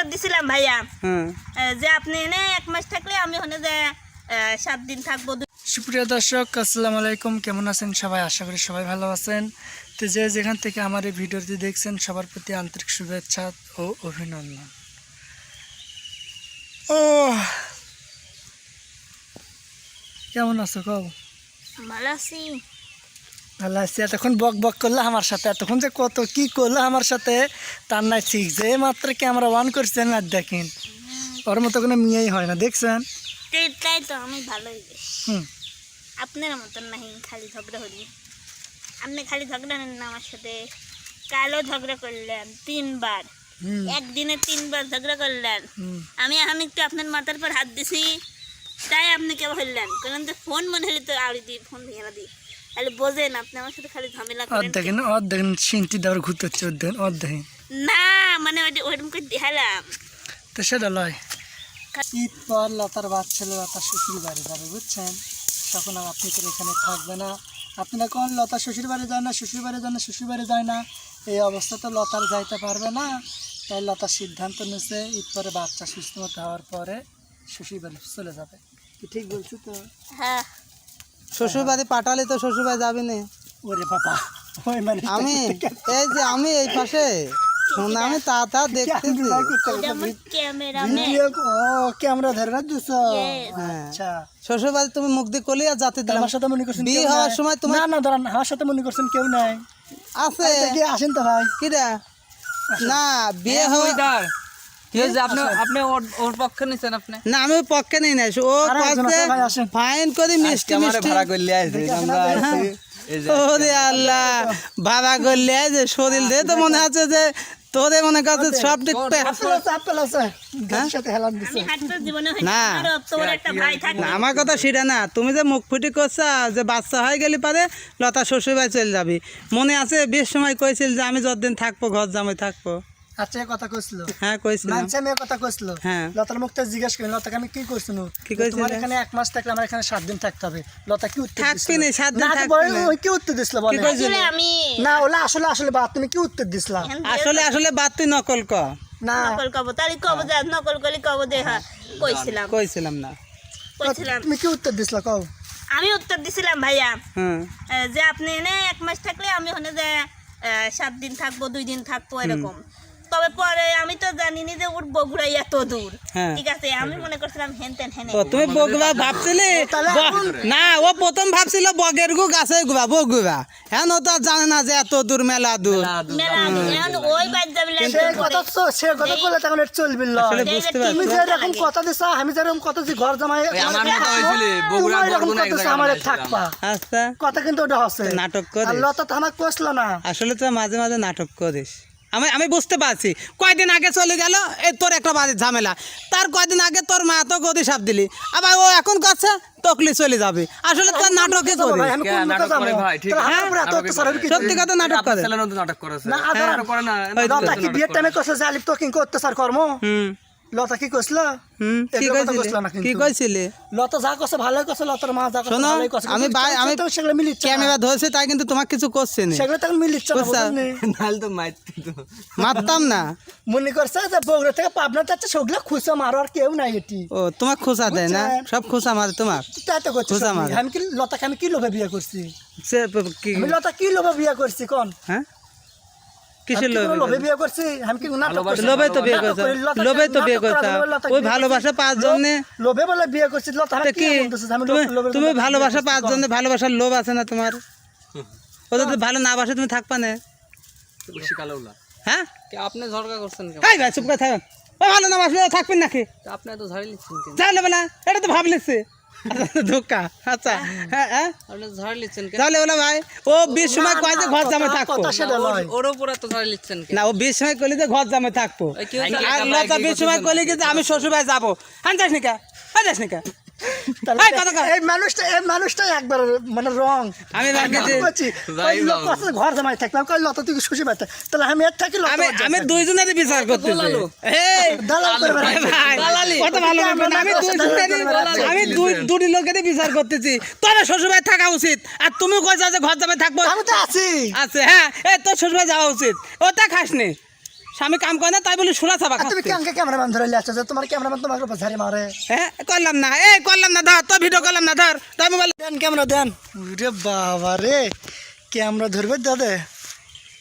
উত্তর দিছিলাম ভাইয়া যে আপনি এনে 1 মাস থাকলে আমি ওখানে যে 7 দিন থাকবো। সুপ্রিয় দর্শক, আসসালামু আলাইকুম। কেমন আছেন সবাই? আশা করি সবাই ভালো আছেন। তো যেখান থেকে আমার এই ভিডিওটি দেখছেন সবার প্রতি আন্তরিক শুভেচ্ছা ও অভিনন্দন। ও কেমন আছো? কও। ভালো আছি। ভালো আছি। এতক্ষণ বক বক করলে আমার সাথে, এতক্ষণ যে কত কি করলো আমার সাথে তার নাই ঠিক। যে মাত্র ক্যামেরা অন করছেন আর দেখেন ওর মতো কোনো মেয়েই হয় না, দেখছেন? তাই তো আমি ভালোই। হুম, আপনার মতন নাহি খালি ঝগড়া হলি। আপনি খালি ঝগড়া নেন না আমার সাথে। কালও ঝগড়া করলেন 3 বার, একদিনে 3 বার ঝগড়া করলেন। আমি এখন একটু আপনার মাথার পর হাত দিছি, তাই আপনি কে বললেন? কারণ তো ফোন মনে হলে তো আড়ি দিই, ফোন ভেঙে দিই। তাহলে বোঝেন আপনি আমার সাথে খালি ঝামেলা করেন। দেখেন সিনটি দেওয়ার ঘুরতে হচ্ছে, দেখেন না মানে ওইরকম করে দেখালাম তো সেটা লয়। ঈদ পর লতার বাচ্চা ছিল, লতার শ্বশুর বাড়ি যাবে, বুঝছেন? তখন আর আপনি তো এখানে থাকবে না। আপনারা কোন লতা শ্বশুর বাড়ি যায় না, শ্বশুর বাড়ি যায় না, শ্বশুর বাড়ি যায় না, এই অবস্থা তো লতার যাইতে পারবে না। তাই লতার সিদ্ধান্ত নিয়েছে ঈদ পরে বাচ্চা সুস্থ মতো হওয়ার পরে শ্বশুর বাড়ি চলে যাবে। কি ঠিক বলছি তো? হ্যাঁ, শ্বশুর বাড়ি পাঠালে তো শ্বশুর বাড়ি যাবি না। ওরে বাবা, ওই মানে আমি এই যে আমি এই পাশে শোনা, আমি তা দেখতেছি। ক্যামেরা ধরে না দুশো। হ্যাঁ, আচ্ছা, শ্বশুর বাড়ি তুমি মুখ দিয়ে কলি আর যাতে দিলাম। আমার সাথে মনে করছেন বিয়ে হওয়ার সময় তোমার না দাঁড়ান, আমার সাথে মনে করছেন কেউ নাই? আছে আসেন তো ভাই। কিরা না বিয়ে হওয়ার আপনি ওর পক্ষে নিছেন? আপনি না, আমি পক্ষে নেই নাই। ও কাছে ফাইন করে মিষ্টি মিষ্টি ওরে আল্লাহ ভাড়া করলে যে শরীর দিয়ে তো মনে আছে যে তোদের মনে কাছে সব না। আমার কথা সেটা না, তুমি যে মুখ ফুটি করছা যে বাচ্চা হয়ে গেলি পারে লতা শ্বশুর বাড়ি চলে যাবি। মনে আছে বেশ সময় কইছিল যে আমি যতদিন থাকবো ঘর জামাই থাকবো। আচ্ছা, কথা কইছিল? হ্যাঁ কইছিল। কথা কইছিল। হ্যাঁ, লতার মুখটা জিজ্ঞেস করি, লতাকে আমি কি করছিল? কি কইছিল? তোমার এখানে 1 মাস থাকলে আমার এখানে 7 দিন থাকতে হবে। লতা কি উত্তর থাকবি না 7 দিন না? থাকবি না। ওই কি উত্তর দিছিল বলে? আমি না ওলা আসলে বাদ, তুমি কি উত্তর দিছিলা? আসলে বাদ তুই নকল ক না, নকল কব তালি কব যা নকল কলি কব দে। হ্যাঁ কইছিলাম না। তুমি কি উত্তর দিছিলা কও? আমি উত্তর দিছিলাম ভাইয়া হুম, যে আপনি এনে 1 মাস থাকলে আমি ওখানে যে 7 দিন থাকবো, 2 দিন থাকবো এরকম। তবে পরে আমি তো জানিনি যে ওর বগুড়া এত দূর। ঠিক আছে, আমি মনে করছিলাম হেনতেন হেনে। তুমি বগুড়া ভাবছিলে না? ও প্রথম ভাবছিল বগের গু গাছে গুবা বগুড়া। হ্যাঁ, ও তো জানে না যে এত দূর মেলা দূর। ওই বাদ যাবে সে কথা বলে তখন এটা চলবে না। আসলে বুঝতে পারছি। তুমি যেরকম কথা দিছা, আমি যেরকম কথা দিছি ঘর জামাই আমার মতো হইছিল বগুড়া বরগুনা এক জায়গায় আমারে থাকবা। আচ্ছা, কথা কিন্তু ওটা হচ্ছে নাটক করে। আর লতা তো আমাকে কইছিল না। আসলে তো মাঝে মাঝে নাটক করিস। আমি বুঝতে পারছি। কয়দিন আগে চলে গেল এই তোর একটা বাড়ির ঝামেলা, তার কয়দিন আগে তোর মা তো গদি সাপ দিলি, আবার ও এখন করছে তকলি চলে যাবে। আসলে তোর নাটকে করে সত্যি কথা নাটক করে নাটক করেছে না। লতা কি বিয়ের টাইমে কইছে যে আলিপ তো কি করতে স্যার কর্ম? লতা কি কইছিল? কি কইছিলে? লতা যা কইছে ভালোই কইছে, লতার মা যা কইছে ভালোই কইছে। আমি তো সেগুলো মিলিচ্ছে ক্যামেরা ধরছে তাই কিন্তু তোমার কিছু করছে না। সেগুলো তো মিলিচ্ছে না, বুঝলি? নাল তো মারতাম না। মনে করছে যে বগুড়া থেকে পাবনা যাচ্ছে, সেগুলো খুঁজে মারো আর কেউ নাই এটি। ও তোমার খোঁচা দেয় না? সব খোঁচা মারে তোমার? তাই তো করছি। খোঁচা মারে। আমি কি লতাকে আমি কি লোভে বিয়ে করছি? সে কি আমি লতা কি লোভে বিয়ে করছি কোন? হ্যাঁ, কিসের লোভে বিয়ে করছি? আমি কি লোভে তো বিয়ে করছে? লোভে তো বিয়ে করছে। ওই ভালোবাসা 5 জনে লোভে বলে বিয়ে করছি। লতা কি বলতেছিস? আমি তুমি ভালোবাসা 5 জনে, ভালোবাসার লোভ আছে না তোমার? ওদের তো ভালো না বাসে তুমি থাকবা না। হ্যাঁ, আপনি ঝগড়া করছেন কেন? এই ভাই চুপ করে থাক। ও ভালো না বাসলে থাকবেন নাকি? আপনি তো ঝাড়ি লিখছেন কেন? যাই নেবে না, এটা তো ভাব লিখছে। ধোকা। আচ্ছা, হ্যাঁ হ্যাঁ, আপনি ঝাড়ি লিখছেন কেন? তাহলে বলে ভাই ও 20 সময় কয় যে ঘর জামে থাকবো। ওর উপরে তো ঝাড়ি লিখছেন কেন? না, ও 20 সময় কইলে যে ঘর জামে থাকবো, আর লতা 20 সময় কইলে কি যে আমি শ্বশুর বাড়ি যাবো। হ্যাঁ, যাস নিকা, হ্যাঁ যাস নিকা। এই মানুষটা একবার মানে রং। আমি ঘর জামাই থাকলাম, কই লতা তুই শ্বশুর বাড়ি থাক, তাহলে আমি এর থাকি। আমি দুইজনের বিচার করতেছি। এই দালাল করে ভাই কত ভালো ব্যাপার না? আমি দুটি লোকেরই বিচার করতেছি। তোর শ্বশুর বাড়ি থাকা উচিত, আর তুমি কইছো যে ঘর জামাই থাকবো। আমি তো আছি। আছে, হ্যাঁ, এই তোর শ্বশুর বাড়ি যাওয়া উচিত। ওটা খাস নি। স্বামী কাম করে না তাই বলি সুরা চাবা আর তুমি খাচ্ছে ক্যামেরাম্যান ধরে নিয়ে আসছো যে তোমার ক্যামেরাম্যান তোমাকে উপর ঝাড়ি মারে। হ্যাঁ করলাম না করলাম না ধর তো ভিডিও করলাম না ধর তাই মোবাইল দেন ক্যামেরা দেন। রে বাবা রে, ক্যামেরা ধরবে দাদা,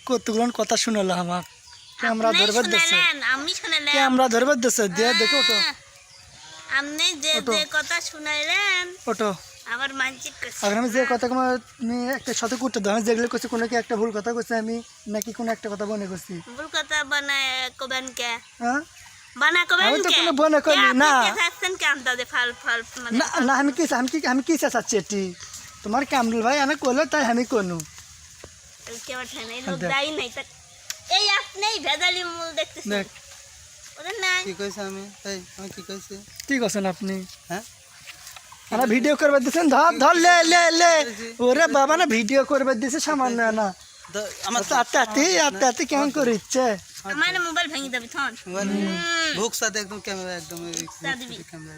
কতগুলো কথা শুনলো আমার। ক্যামেরা আপনি ধরবে দিচ্ছে, শুনালেন, আমি শুনালাম। ক্যামেরা ধরবে দিচ্ছে, দিয়ে দেখো তো আপনি যে ওঠো। যে কথা শুনাইলেন ওটো। আমার মানসিক করছে। এখন আমি যে কথা তুমি একটা সাথে করতে দাও, আমি যেগুলো করছি কোনো কি একটা ভুল কথা করছি আমি, নাকি কোনো একটা কথা মনে করছি? ভুল কথা বানায় কবেন কে? হ্যাঁ বানা কবেন আমি তো কে? কোনো বনে করিনি, আপনি না। কে চাচ্ছেন কে আমদাদে ফাল ফাল মানে না না, আমি কি চাচ্ছি এটি তোমার কামরুল ভাই আমি করলো তাই আমি কোনো কে ওঠেন এই লোক দেখ। দায়ী নাই তা এই আপনিই ভেজালি মূল দেখতেছেন দেখ ওদের নাই। কি কইছে আমি আমি কি কইছি ঠিক আছেন আপনি। হ্যাঁ আমরা ভিডিও করবে দিচ্ছেন, ধর ধর লে লে লে। ওরে বাবা না, ভিডিও করবে দিছে সামান্য না। আমার আত্মা কেমন করে ইচ্ছে। আমার মোবাইল ভেঙে যাবে থন ভুক সাথে একদম ক্যামেরা একদম তা দিবি। ক্যামেরা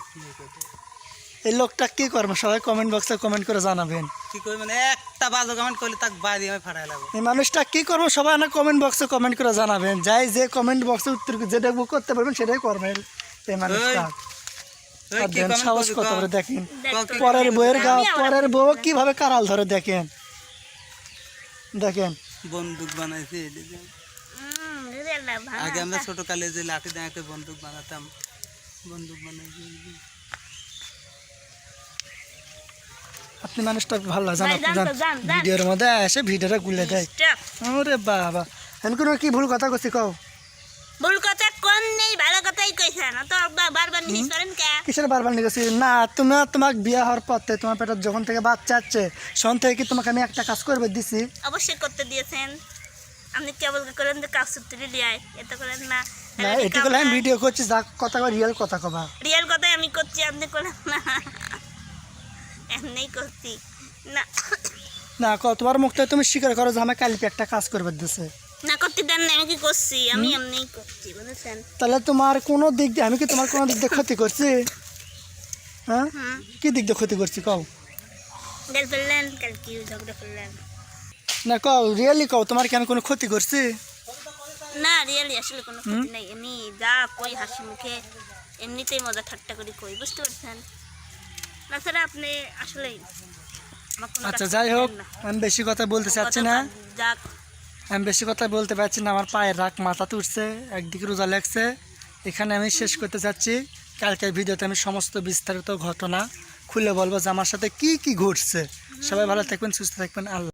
এই লোকটা কি করবো সবাই কমেন্ট বক্সে কমেন্ট করে জানাবেন। কি কই মানে একটা বাজে কমেন্ট করলে তাক বাইরে আমি ফাড়াই লাগবো এই মানুষটা কি করবো সবাই না কমেন্ট বক্সে কমেন্ট করে জানাবেন। যাই যে কমেন্ট বক্সে উত্তর যেটা করতে পারবেন সেটাই করবেন। এই মানুষটা আর দেন সাহস কত করে দেখেন। পরের বউয়ের পরের বউ কিভাবে কারাল ধরে দেখেন দেখেন। বন্দুক বানাইছে আগে আমরা ছোট কালে যে লাঠি দিয়ে একটা বন্দুক বানাতাম, বন্দুক বানাইছি। আপনি মানুষটা ভালো জান, ভাই, জান তো, জান, জান। ভিডিওর মধ্যে এসে ভিডিওটা গুলে দেয়। ওরে বাবা, আমি কোনো কি ভুল কথা করছি কও? ভুল কথা কোন নেই, ভালো কথাই কইছেন। অত বারবার নিহিস করেন কে? কিসের বারবার নিয়েছি না? তোমাকে বিয়ে হওয়ার পর থেকে তোমার পেটে যখন থেকে বাচ্চা আছে সন থেকে কি তোমাকে আমি একটা কাজ করবে দিছি? অবশ্যই করতে দিয়েছেন। আপনি কেবল করেন যে কাজ সূত্রে লিয়াই এত করেন না। না এটি করলে আমি ভিডিও করছি, যা কথা কবা রিয়েল কথা কবা। রিয়েল কথাই আমি করছি, আপনি করেন না। এমনিই করছি না। না তোমার মুখ থেকে তুমি স্বীকার করো যে আমার কালকে একটা কাজ করবে দিছে। না করতে দেন না, আমি কি করছি? আমি এমনিই করছি, বুঝেছেন? তাহলে তোমার কোনো দিক দিয়ে আমি কি তোমার কোনো দিক দিয়ে ক্ষতি করছি? হ্যাঁ হুম, কি দিক দিয়ে ক্ষতি করছি কও? গেল ফেললেন, কালকে ঝগড়া ফেললেন। না কও রিয়েলি কও, তোমার কি আমি কোনো ক্ষতি করছি? না রিয়েলি আসলে কোনো ক্ষতি নেই। এমনি যা কই হাসি মুখে এমনিতেই মজা ঠাট্টা করে কই, বুঝতে পারছেন? তাছাড়া আপনি আসলেই আমার কোনো আচ্ছা কাছে যাই হোক, না। আমি বেশি কথা বলতে চাচ্ছি না। যাক, আমি বেশি কথা বলতে পারছি না, আমার পায়ের রাগ মাথাতে উঠছে, একদিকে রোজা লাগছে। এখানে আমি শেষ করতে চাচ্ছি। কালকের ভিডিওতে আমি সমস্ত বিস্তারিত ঘটনা খুলে বলবো যে আমার সাথে কি কি ঘটছে। সবাই ভালো থাকবেন, সুস্থ থাকবেন। আল্লাহ।